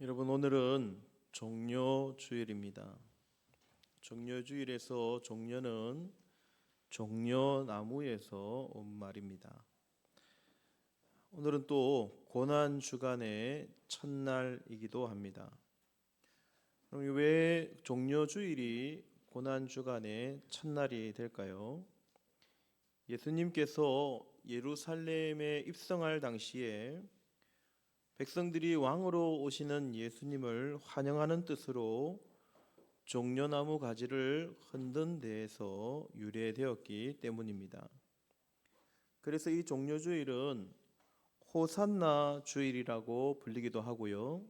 여러분, 오늘은 종려주일입니다. 종려주일에서 종려는 종려나무에서 온 말입니다. 오늘은 또 고난주간의 첫날이기도 합니다. 그럼 왜 종려주일이 고난주간의 첫날이 될까요? 예수님께서 예루살렘에 입성할 당시에 백성들이 왕으로 오시는 예수님을 환영하는 뜻으로 종려나무 가지를 흔든 데에서 유래되었기 때문입니다. 그래서 이 종려주일은 호산나 주일이라고 불리기도 하고요.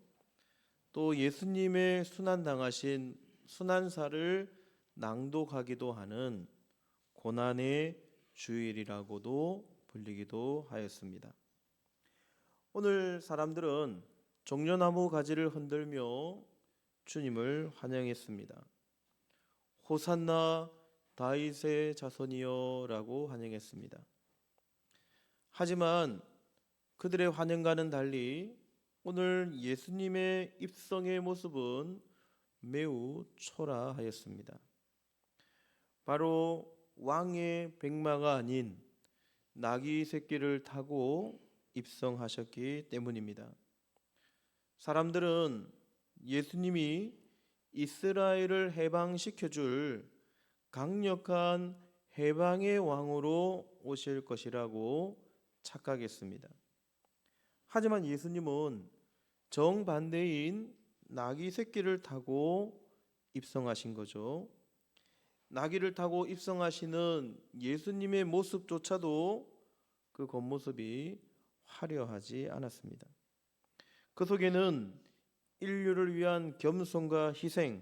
또 예수님의 순환당하신 순환사를 낭독하기도 하는 고난의 주일이라고도 불리기도 하였습니다. 오늘 사람들은 종려나무 가지를 흔들며 주님을 환영했습니다. 호산나 다윗의 자손이여 라고 환영했습니다. 하지만 그들의 환영과는 달리 오늘 예수님의 입성의 모습은 매우 초라하였습니다. 바로 왕의 백마가 아닌 나귀 새끼를 타고 입성하셨기 때문입니다. 사람들은 예수님이 이스라엘을 해방시켜줄 강력한 해방의 왕으로 오실 것이라고 착각했습니다. 하지만 예수님은 정반대인 나귀 새끼를 타고 입성하신 거죠. 나귀를 타고 입성하시는 예수님의 모습조차도 그 겉모습이 화려하지 않았습니다. 그 속에는 인류를 위한 겸손과 희생,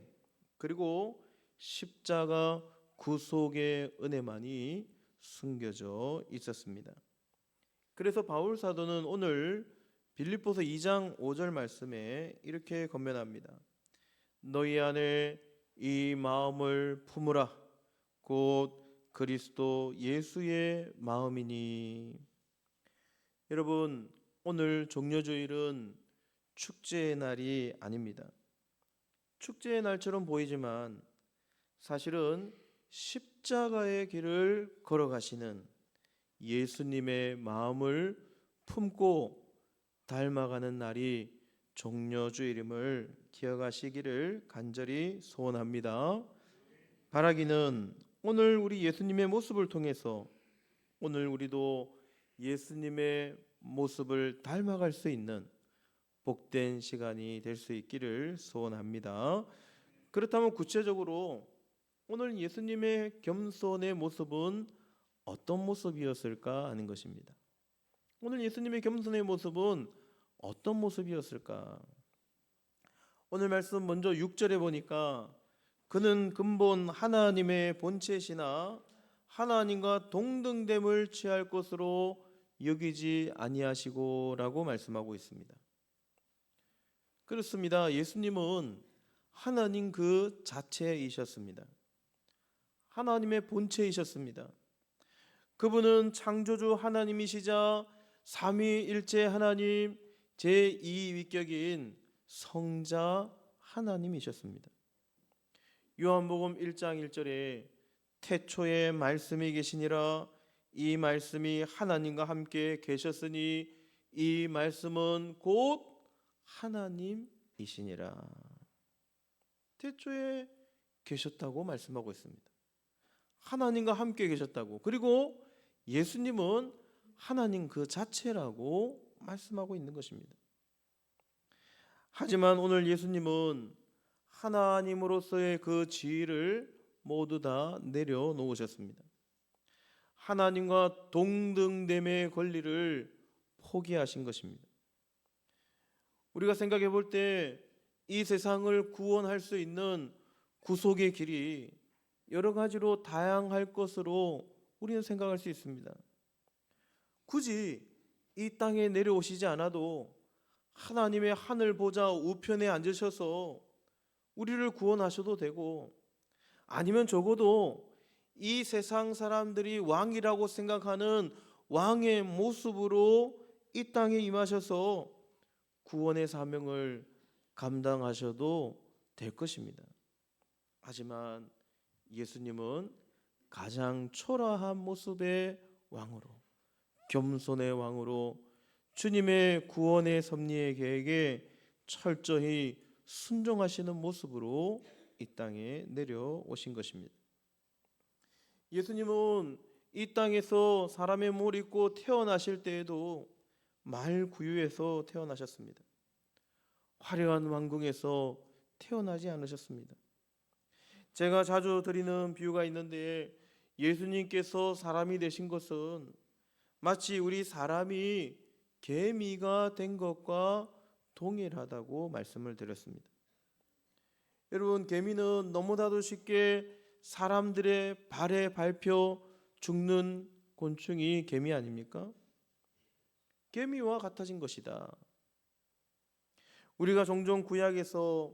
그리고 십자가 구속의 은혜만이 숨겨져 있었습니다. 그래서 바울 사도는 오늘 빌립보서 2장 5절 말씀에 이렇게 권면합니다. 너희 안에 이 마음을 품으라. 곧 그리스도 예수의 마음이니. 여러분, 오늘 종려주일은 축제의 날이 아닙니다. 축제의 날처럼 보이지만 사실은 십자가의 길을 걸어가시는 예수님의 마음을 품고 닮아가는 날이 종려주일임을 기억하시기를 간절히 소원합니다. 바라기는 오늘 우리 예수님의 모습을 통해서 오늘 우리도 예수님의 모습을 닮아갈 수 있는 복된 시간이 될 수 있기를 소원합니다. 그렇다면 구체적으로 오늘 예수님의 겸손의 모습은 어떤 모습이었을까 하는 것입니다. 오늘 예수님의 겸손의 모습은 어떤 모습이었을까? 오늘 말씀 먼저 6절에 보니까 그는 근본 하나님의 본체시나 하나님과 동등됨을 취할 것으로 여기지 아니하시고라고 말씀하고 있습니다. 그렇습니다. 예수님은 하나님 그 자체이셨습니다. 하나님의 본체이셨습니다. 그분은 창조주 하나님이시자 삼위일체 하나님 제2위격인 성자 하나님이셨습니다. 요한복음 1장 1절에 태초에 말씀이 계시니라 이 말씀이 하나님과 함께 계셨으니 이 말씀은 곧 하나님이시니라. 태초에 계셨다고 말씀하고 있습니다. 하나님과 함께 계셨다고. 그리고 예수님은 하나님 그 자체라고 말씀하고 있는 것입니다. 하지만 오늘 예수님은 하나님으로서의 그 지위를 모두 다 내려놓으셨습니다. 하나님과 동등됨의 권리를 포기하신 것입니다. 우리가 생각해 볼 때 이 세상을 구원할 수 있는 구속의 길이 여러 가지로 다양할 것으로 우리는 생각할 수 있습니다. 굳이 이 땅에 내려오시지 않아도 하나님의 하늘 보좌 우편에 앉으셔서 우리를 구원하셔도 되고, 아니면 적어도 이 세상 사람들이 왕이라고 생각하는 왕의 모습으로 이 땅에 임하셔서 구원의 사명을 감당하셔도 될 것입니다. 하지만 예수님은 가장 초라한 모습의 왕으로, 겸손의 왕으로 주님의 구원의 섭리의 계획에 철저히 순종하시는 모습으로 이 땅에 내려오신 것입니다. 예수님은 이 땅에서 사람의 몸을 입고 태어나실 때에도 말구유에서 태어나셨습니다. 화려한 왕궁에서 태어나지 않으셨습니다. 제가 자주 드리는 비유가 있는데, 예수님께서 사람이 되신 것은 마치 우리 사람이 개미가 된 것과 동일하다고 말씀을 드렸습니다. 여러분, 개미는 너무나도 쉽게 사람들의 발에 밟혀 죽는 곤충이 개미 아닙니까? 개미와 같아진 것이다. 우리가 종종 구약에서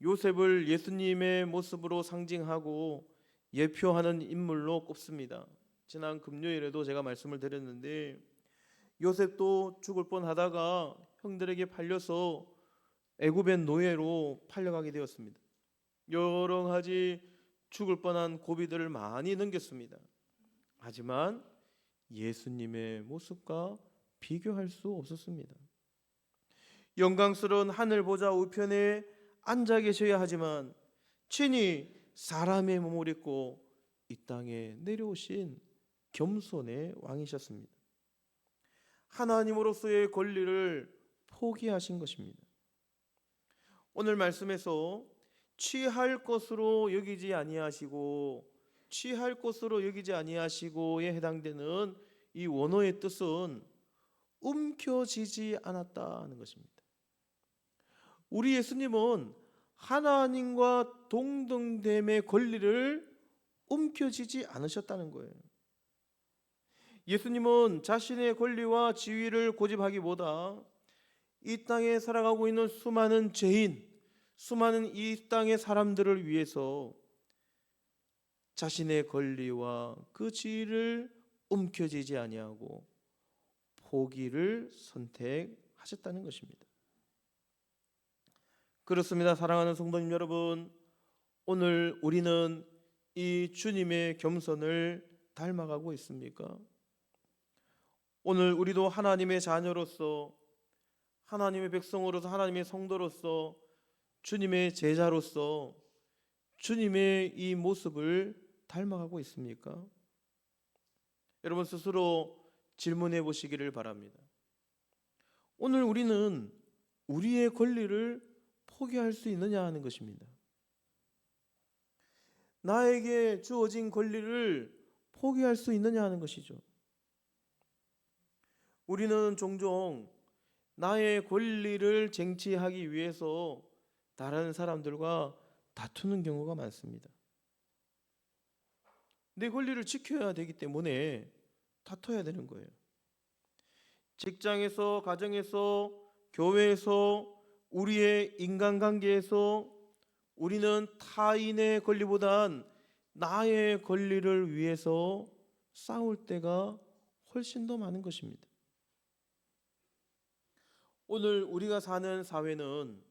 요셉을 예수님의 모습으로 상징하고 예표하는 인물로 꼽습니다. 지난 금요일에도 제가 말씀을 드렸는데, 요셉도 죽을 뻔하다가 형들에게 팔려서 애굽의 노예로 팔려가게 되었습니다. 여러 가지 죽을 뻔한 고비들을 많이 넘겼습니다. 하지만 예수님의 모습과 비교할 수 없었습니다. 영광스러운 하늘 보좌 우편에 앉아 계셔야 하지만 친히 사람의 몸을 입고 이 땅에 내려오신 겸손의 왕이셨습니다. 하나님으로서의 권리를 포기하신 것입니다. 오늘 말씀에서 취할 것으로 여기지 아니하시고, 취할 것으로 여기지 아니하시고에 해당되는 이 원어의 뜻은 움켜쥐지 않았다는 것입니다. 우리 예수님은 하나님과 동등됨의 권리를 움켜쥐지 않으셨다는 거예요. 예수님은 자신의 권리와 지위를 고집하기보다 이 땅에 살아가고 있는 수많은 죄인, 수많은 이 땅의 사람들을 위해서 자신의 권리와 그 지위를 움켜쥐지 아니하고 포기를 선택하셨다는 것입니다. 그렇습니다. 사랑하는 성도님 여러분, 오늘 우리는 이 주님의 겸손을 닮아가고 있습니까? 오늘 우리도 하나님의 자녀로서, 하나님의 백성으로서, 하나님의 성도로서, 주님의 제자로서 주님의 이 모습을 닮아가고 있습니까? 여러분 스스로 질문해 보시기를 바랍니다. 오늘 우리는 우리의 권리를 포기할 수 있느냐 하는 것입니다. 나에게 주어진 권리를 포기할 수 있느냐 하는 것이죠. 우리는 종종 나의 권리를 쟁취하기 위해서 다른 사람들과 다투는 경우가 많습니다. 내 권리를 지켜야 되기 때문에 다퉈야 되는 거예요. 직장에서, 가정에서, 교회에서, 우리의 인간관계에서 우리는 타인의 권리보단 나의 권리를 위해서 싸울 때가 훨씬 더 많은 것입니다. 오늘 우리가 사는 사회는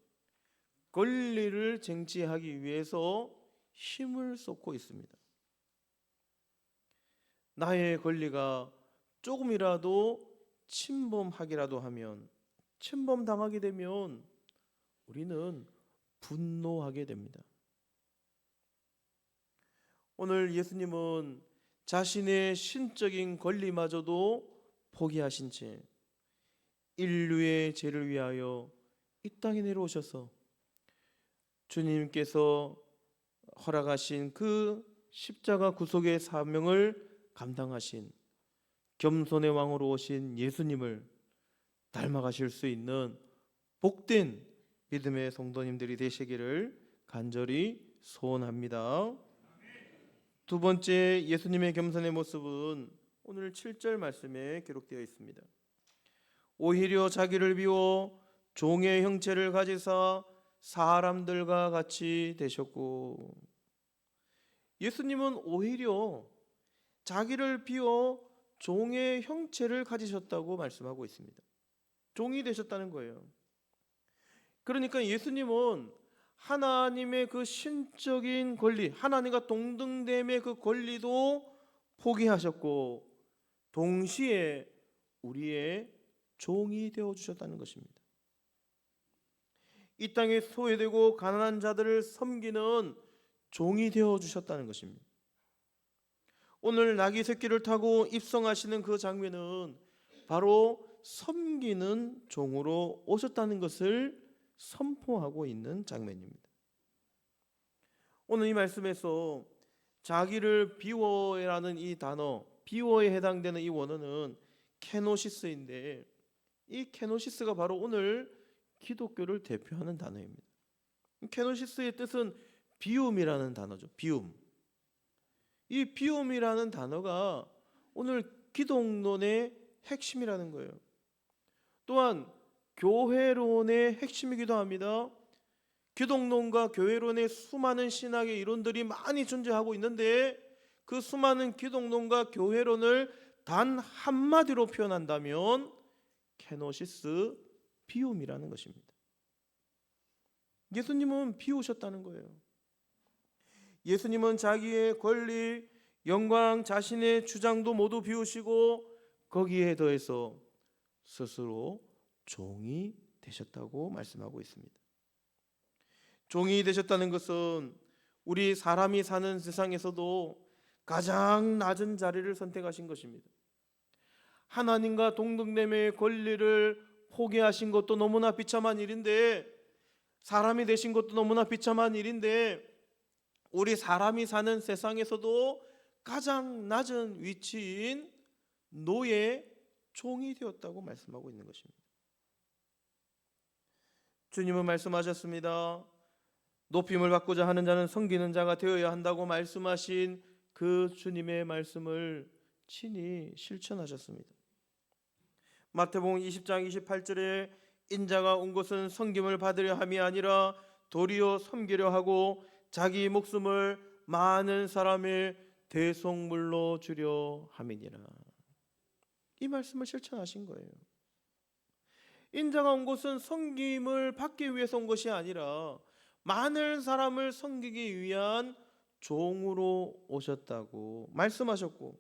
권리를 쟁취하기 위해서 힘을 쏟고 있습니다. 나의 권리가 조금이라도 침범하기라도 하면, 침범당하게 되면 우리는 분노하게 됩니다. 오늘 예수님은 자신의 신적인 권리마저도 포기하신 채 인류의 죄를 위하여 이 땅에 내려오셔서 주님께서 허락하신 그 십자가 구속의 사명을 감당하신 겸손의 왕으로 오신 예수님을 닮아가실 수 있는 복된 믿음의 성도님들이 되시기를 간절히 소원합니다. 두 번째 예수님의 겸손의 모습은 오늘 7절 말씀에 기록되어 있습니다. 오히려 자기를 비워 종의 형체를 가지사 사람들과 같이 되셨고, 예수님은 오히려 자기를 비워 종의 형체를 가지셨다고 말씀하고 있습니다. 종이 되셨다는 거예요. 그러니까 예수님은 하나님의 그 신적인 권리, 하나님과 동등됨의 그 권리도 포기하셨고 동시에 우리의 종이 되어 주셨다는 것입니다. 이 땅에 소외되고 가난한 자들을 섬기는 종이 되어 주셨다는 것입니다. 오늘 나귀 새끼를 타고 입성하시는 그 장면은 바로 섬기는 종으로 오셨다는 것을 선포하고 있는 장면입니다. 오늘 이 말씀에서 자기를 비워라는 이 단어, 비워에 해당되는 이 원어는 케노시스인데, 이 케노시스가 바로 오늘 기독교를 대표하는 단어입니다. 케노시스의 뜻은 비움이라는 단어죠. 비움. 이 비움이라는 단어가 오늘 기독론의 핵심이라는 거예요. 또한 교회론의 핵심이기도 합니다. 기독론과 교회론의 수많은 신학의 이론들이 많이 존재하고 있는데 그 수많은 기독론과 교회론을 단 한마디로 표현한다면 케노시스, 비움이라는 것입니다. 예수님은 비우셨다는 거예요. 예수님은 자기의 권리, 영광, 자신의 주장도 모두 비우시고 거기에 더해서 스스로 종이 되셨다고 말씀하고 있습니다. 종이 되셨다는 것은 우리 사람이 사는 세상에서도 가장 낮은 자리를 선택하신 것입니다. 하나님과 동등됨의 권리를 포기하신 것도 너무나 비참한 일인데, 사람이 되신 것도 너무나 비참한 일인데, 우리 사람이 사는 세상에서도 가장 낮은 위치인 노예, 종이 되었다고 말씀하고 있는 것입니다. 주님은 말씀하셨습니다. 높임을 받고자 하는 자는 섬기는 자가 되어야 한다고 말씀하신 그 주님의 말씀을 친히 실천하셨습니다. 마태복음 20장 28절에 인자가 온 것은 섬김을 받으려 함이 아니라 도리어 섬기려 하고 자기 목숨을 많은 사람의 대속물로 주려 함이니라. 이 말씀을 실천하신 거예요. 인자가 온 것은 섬김을 받기 위해서 온 것이 아니라 많은 사람을 섬기기 위한 종으로 오셨다고 말씀하셨고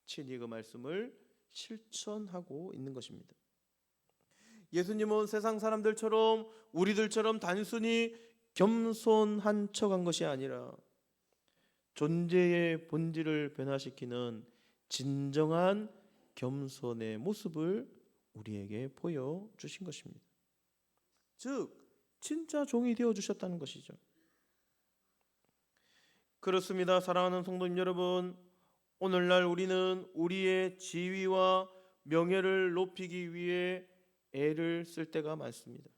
친히 그 말씀을 실천하고 있는 것입니다. 예수님은 세상 사람들처럼 우리들처럼 단순히 겸손한 척한 것이 아니라 존재의 본질을 변화시키는 진정한 겸손의 모습을 우리에게 보여주신 것입니다. 즉 진짜 종이 되어주셨다는 것이죠. 그렇습니다. 사랑하는 성도님 여러분, 오늘날 우리는 우리의 지위와 명예를 높이기 위해 애를 쓸 때가 많습니다.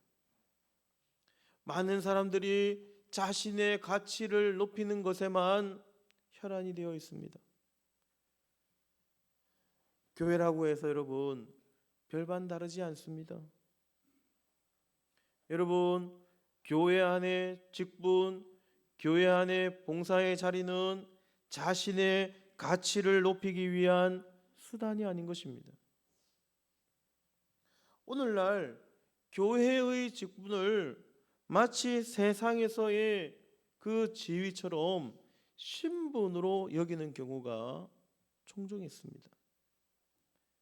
많은 사람들이 자신의 가치를 높이는 것에만 혈안이 되어 있습니다. 교회라고 해서 여러분 별반 다르지 않습니다. 여러분, 교회 안의 직분, 교회 안의 봉사의 자리는 자신의 가치를 높이기 위한 수단이 아닌 것입니다. 오늘날 교회의 직분을 마치 세상에서의 그 지위처럼 신분으로 여기는 경우가 종종 있습니다.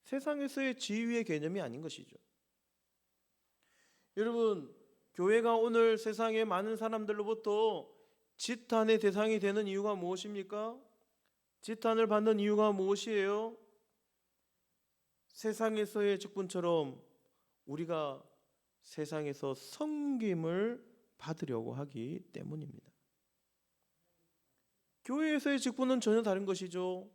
세상에서의 지위의 개념이 아닌 것이죠. 여러분, 교회가 오늘 세상의 많은 사람들로부터 지탄의 대상이 되는 이유가 무엇입니까? 지탄을 받는 이유가 무엇이에요? 세상에서의 직분처럼 우리가 세상에서 섬김을 받으려고 하기 때문입니다. 교회에서의 직분은 전혀 다른 것이죠.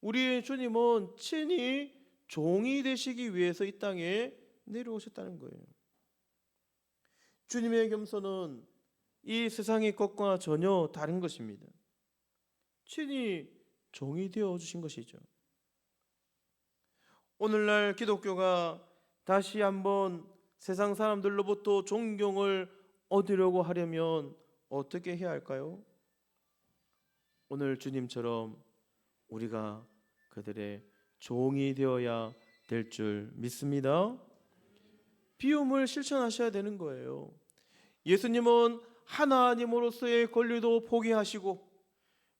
우리의 주님은 친히 종이 되시기 위해서 이 땅에 내려오셨다는 거예요. 주님의 겸손은 이 세상의 것과 전혀 다른 것입니다. 친히 종이 되어 주신 것이죠. 오늘날 기독교가 다시 한번 세상 사람들로부터 존경을 얻으려고 하려면 어떻게 해야 할까요? 오늘 주님처럼 우리가 그들의 종이 되어야 될 줄 믿습니다. 비움을 실천하셔야 되는 거예요. 예수님은 하나님으로서의 권리도 포기하시고,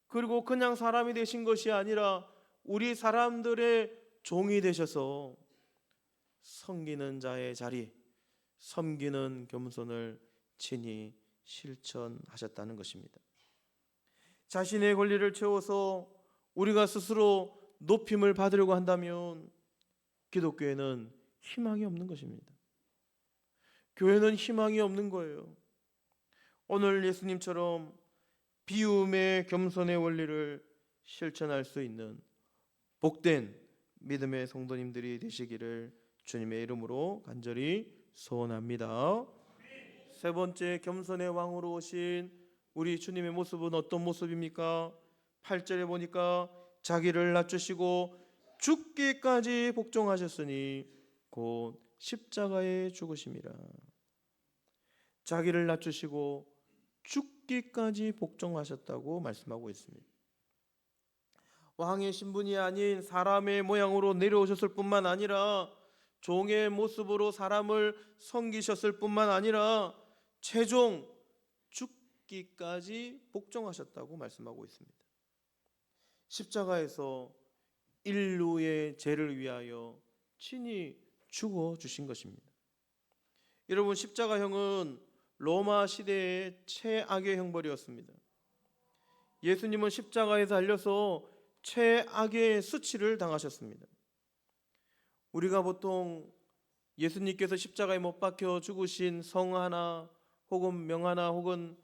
그리고 그냥 사람이 되신 것이 아니라 우리 사람들의 종이 되셔서 섬기는 자의 자리, 섬기는 겸손을 친히 실천하셨다는 것입니다. 자신의 권리를 채워서 우리가 스스로 높임을 받으려고 한다면 기독교에는 희망이 없는 것입니다. 교회는 희망이 없는 거예요. 오늘 예수님처럼 비움의 겸손의 원리를 실천할 수 있는 복된 믿음의 성도님들이 되시기를 주님의 이름으로 간절히 소원합니다. 세 번째, 겸손의 왕으로 오신 우리 주님의 모습은 어떤 모습입니까? 8절에 보니까 자기를 낮추시고 죽기까지 복종하셨으니 곧 십자가에 죽으심이라. 자기를 낮추시고 죽기까지 복종하셨다고 말씀하고 있습니다. 왕의 신분이 아닌 사람의 모양으로 내려오셨을 뿐만 아니라 종의 모습으로 사람을 섬기셨을 뿐만 아니라 최종 죽기까지 복종하셨다고 말씀하고 있습니다. 십자가에서 인류의 죄를 위하여 친히 죽어 주신 것입니다. 여러분, 십자가형은 로마 시대의 최악의 형벌이었습니다. 예수님은 십자가에 달려서 최악의 수치를 당하셨습니다. 우리가 보통 예수님께서 십자가에 못 박혀 죽으신 성 하나 혹은 명 하나 혹은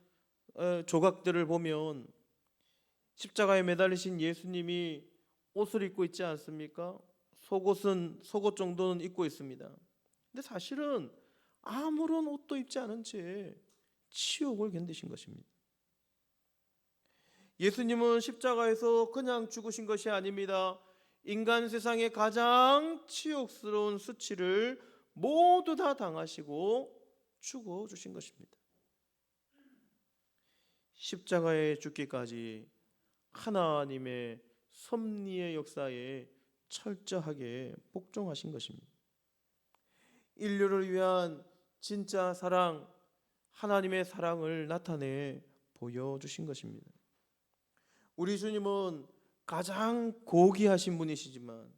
조각들을 보면 십자가에 매달리신 예수님이 옷을 입고 있지 않습니까? 속옷 정도는 입고 있습니다. 근데 사실은 아무런 옷도 입지 않은 채 치욕을 견디신 것입니다. 예수님은 십자가에서 그냥 죽으신 것이 아닙니다. 인간 세상의 가장 치욕스러운 수치를 모두 다 당하시고 죽어 주신 것입니다. 십자가에 죽기까지 하나님의 섭리의 역사에 철저하게 복종하신 것입니다. 인류를 위한 진짜 사랑, 하나님의 사랑을 나타내 보여주신 것입니다. 우리 주님은 가장 고귀하신 분이시지만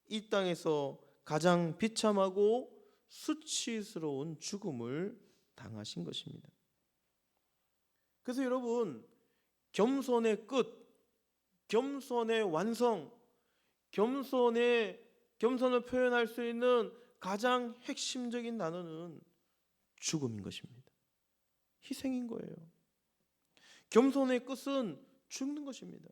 이 땅에서 가장 비참하고 수치스러운 죽음을 당하신 것입니다. 그래서 여러분, 겸손의 끝, 겸손의 완성, 겸손을 표현할 수 있는 가장 핵심적인 단어는 죽음인 것입니다. 희생인 거예요. 겸손의 끝은 죽는 것입니다.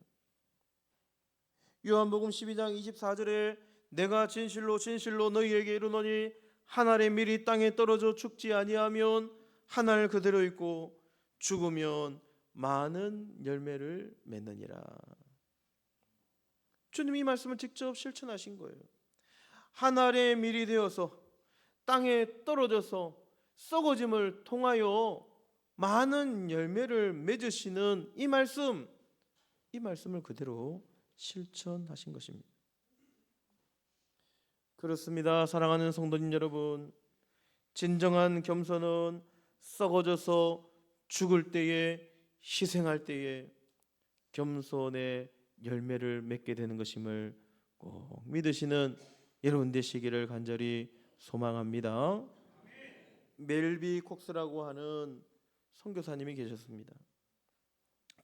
요한복음 12장 24절에 내가 진실로 진실로 너희에게 이르노니 한 알의 밀이 땅에 떨어져 죽지 아니하면 한 알 그대로 있고 죽으면 많은 열매를 맺느니라. 주님이 이 말씀을 직접 실천하신 거예요. 한 알의 밀이 되어서 땅에 떨어져서 썩어짐을 통하여 많은 열매를 맺으시는 이 말씀을 그대로 실천하신 것입니다. 그렇습니다. 사랑하는 성도님 여러분, 진정한 겸손은 썩어져서 죽을 때에, 희생할 때에 겸손의 열매를 맺게 되는 것임을 꼭 믿으시는 여러분 되시기를 간절히 소망합니다. 멜비 콕스라고 하는 선교사님이 계셨습니다.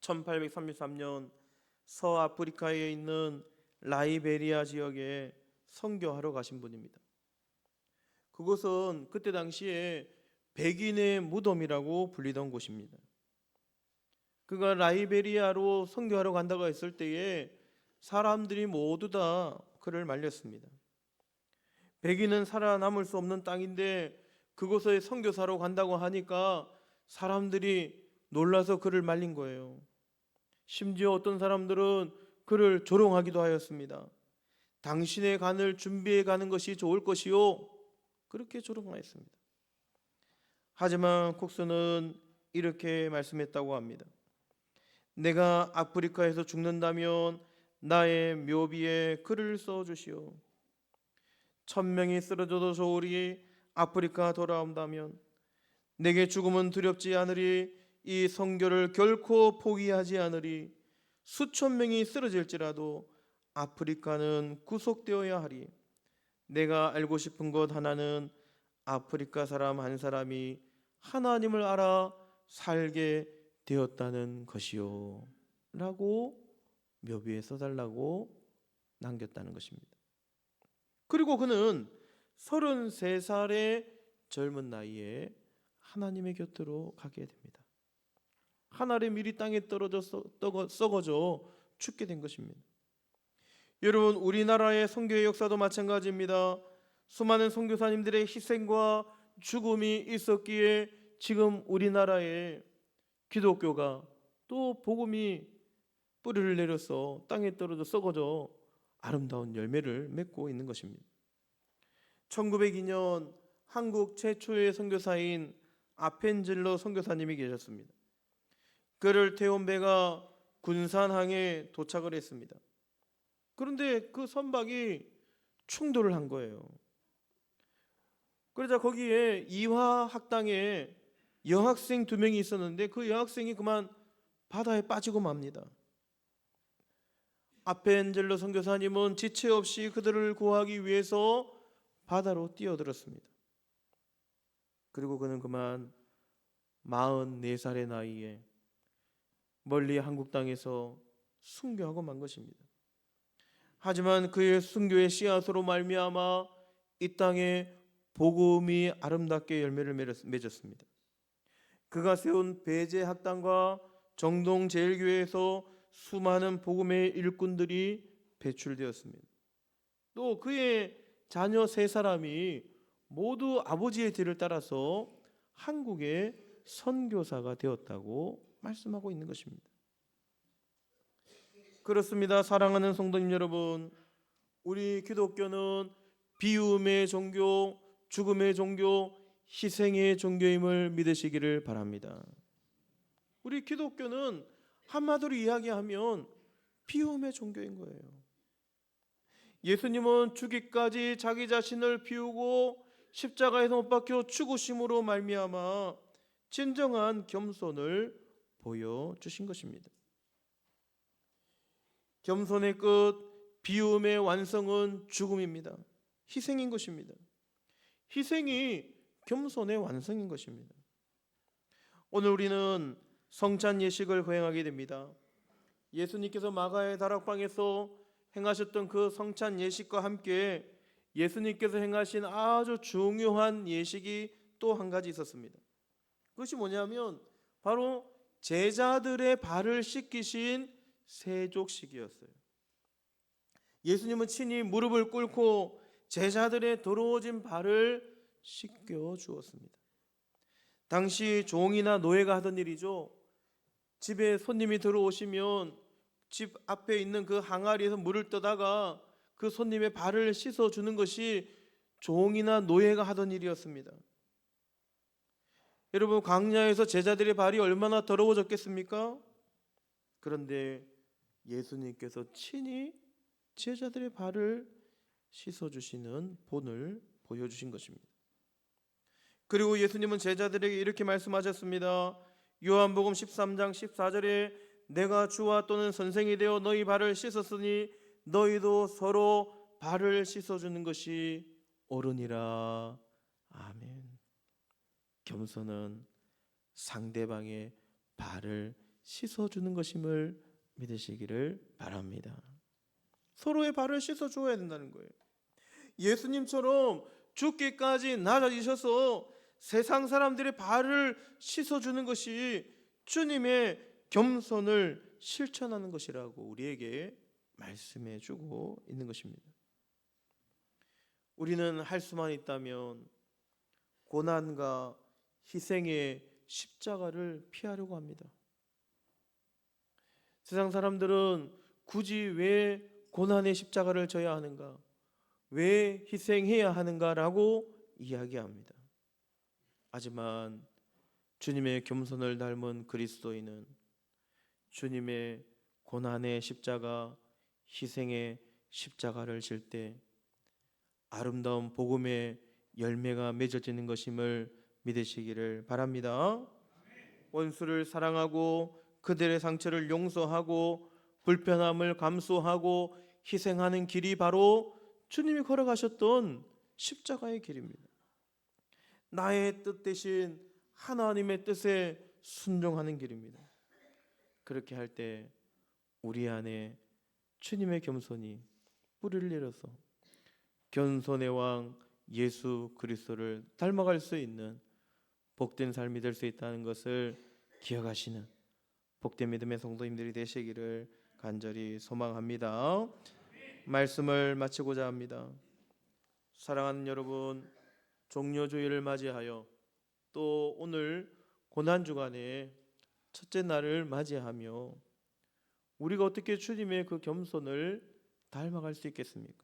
1833년 서아프리카에 있는 라이베리아 지역에 선교하러 가신 분입니다. 그곳은 그때 당시에 백인의 무덤이라고 불리던 곳입니다. 그가 라이베리아로 선교하러 간다고 했을 때에 사람들이 모두 다 그를 말렸습니다. 백인은 살아남을 수 없는 땅인데 그곳에 선교사로 간다고 하니까 사람들이 놀라서 그를 말린 거예요. 심지어 어떤 사람들은 그를 조롱하기도 하였습니다. 당신의 간을 준비해 가는 것이 좋을 것이요, 그렇게 조롱하였습니다. 하지만 콕스는 이렇게 말씀했다고 합니다. 내가 아프리카에서 죽는다면 나의 묘비에 글을 써주시오. 1000명이 쓰러져도 좋으리 아프리카 돌아온다면 내게 죽음은 두렵지 않으리. 이 선교를 결코 포기하지 않으리. 수천 명이 쓰러질지라도 아프리카는 구속되어야 하리. 내가 알고 싶은 것 하나는 아프리카 사람 한 사람이 하나님을 알아 살게 되었다는 것이요 라고 묘비에 써달라고 남겼다는 것입니다. 그리고 그는 33살의 젊은 나이에 하나님의 곁으로 가게 됩니다. 하늘의 밀이 땅에 떨어져 썩어져 죽게 된 것입니다. 여러분, 우리나라의 선교의 역사도 마찬가지입니다. 수많은 선교사님들의 희생과 죽음이 있었기에 지금 우리나라에 기독교가 또 복음이 뿌리를 내려서 땅에 떨어져 썩어져 아름다운 열매를 맺고 있는 것입니다. 1902년 한국 최초의 선교사인 아펜젤러 선교사님이 계셨습니다. 그를 태운 배가 군산항에 도착을 했습니다. 그런데 그 선박이 충돌을 한 거예요. 그러자 거기에 이화학당에 여학생 2명이 있었는데 그 여학생이 그만 바다에 빠지고 맙니다. 아펜젤러 선교사님은 지체 없이 그들을 구하기 위해서 바다로 뛰어들었습니다. 그리고 그는 그만 44살의 나이에 멀리 한국 땅에서 순교하고 만 것입니다. 하지만 그의 순교의 씨앗으로 말미암아 이 땅에 복음이 아름답게 열매를 맺었습니다. 그가 세운 배제학당과 정동제일교회에서 수많은 복음의 일꾼들이 배출되었습니다. 또 그의 자녀 3사람이 모두 아버지의 뒤를 따라서 한국의 선교사가 되었다고 말씀하고 있는 것입니다. 그렇습니다. 사랑하는 성도님 여러분, 우리 기독교는 비움의 종교, 죽음의 종교, 희생의 종교임을 믿으시기를 바랍니다. 우리 기독교는 한마디로 이야기하면 비움의 종교인 거예요. 예수님은 죽기까지 자기 자신을 비우고 십자가에서 못 박혀 죽으심으로 말미암아 진정한 겸손을 보여주신 것입니다. 겸손의 끝, 비움의 완성은 죽음입니다. 희생인 것입니다. 희생이 겸손의 완성인 것입니다. 오늘 우리는 성찬 예식을 거행하게 됩니다. 예수님께서 마가의 다락방에서 행하셨던 그 성찬 예식과 함께 예수님께서 행하신 아주 중요한 예식이 또 한 가지 있었습니다. 그것이 뭐냐면 바로 제자들의 발을 씻기신 세족식이었어요. 예수님은 친히 무릎을 꿇고 제자들의 더러워진 발을 씻겨 주었습니다. 당시 종이나 노예가 하던 일이죠. 집에 손님이 들어오시면 집 앞에 있는 그 항아리에서 물을 떠다가 그 손님의 발을 씻어 주는 것이 종이나 노예가 하던 일이었습니다. 여러분, 광야에서 제자들의 발이 얼마나 더러워졌겠습니까? 그런데 예수님께서 친히 제자들의 발을 씻어주시는 본을 보여주신 것입니다. 그리고 예수님은 제자들에게 이렇게 말씀하셨습니다. 요한복음 13장 14절에 내가 주와 또는 선생이 되어 너희 발을 씻었으니 너희도 서로 발을 씻어주는 것이 옳으니라. 아멘. 겸손은 상대방의 발을 씻어주는 것임을 믿으시기를 바랍니다. 서로의 발을 씻어줘야 된다는 거예요. 예수님처럼 죽기까지 낮아지셔서 세상 사람들의 발을 씻어주는 것이 주님의 겸손을 실천하는 것이라고 우리에게 말씀해주고 있는 것입니다. 우리는 할 수만 있다면 고난과 희생의 십자가를 피하려고 합니다. 세상 사람들은 굳이 왜 고난의 십자가를 져야 하는가, 왜 희생해야 하는가라고 이야기합니다. 하지만 주님의 겸손을 닮은 그리스도인은 주님의 고난의 십자가, 희생의 십자가를 질 때 아름다운 복음의 열매가 맺어지는 것임을 믿으시기를 바랍니다. 원수를 사랑하고 그들의 상처를 용서하고 불편함을 감수하고 희생하는 길이 바로 주님이 걸어가셨던 십자가의 길입니다. 나의 뜻 대신 하나님의 뜻에 순종하는 길입니다. 그렇게 할 때 우리 안에 주님의 겸손이 뿌리를 내려서 겸손의 왕 예수 그리스도를 닮아갈 수 있는 복된 삶이 될 수 있다는 것을 기억하시는 복된 믿음의 성도님들이 되시기를 간절히 소망합니다. 말씀을 마치고자 합니다. 사랑하는 여러분, 종료주일을 맞이하여 또 오늘 고난주간의 첫째 날을 맞이하며 우리가 어떻게 주님의 그 겸손을 닮아갈 수 있겠습니까?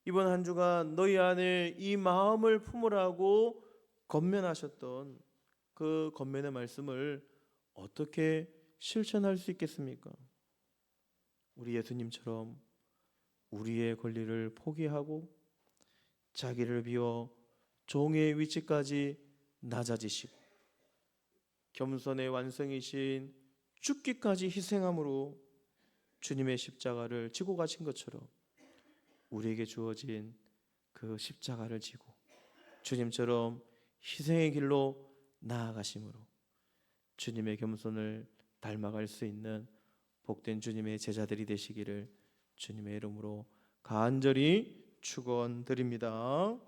이번 한 주간 너희 안에 이 마음을 품으라고 권면하셨던 그 권면의 말씀을 어떻게 실천할 수 있겠습니까? 우리 예수님처럼 우리의 권리를 포기하고 자기를 비워 종의 위치까지 낮아지시고 겸손의 완성이신 죽기까지 희생함으로 주님의 십자가를 지고 가신 것처럼 우리에게 주어진 그 십자가를 지고 주님처럼 희생의 길로 나아가심으로 주님의 겸손을 닮아갈 수 있는 복된 주님의 제자들이 되시기를 주님의 이름으로 간절히 축원드립니다.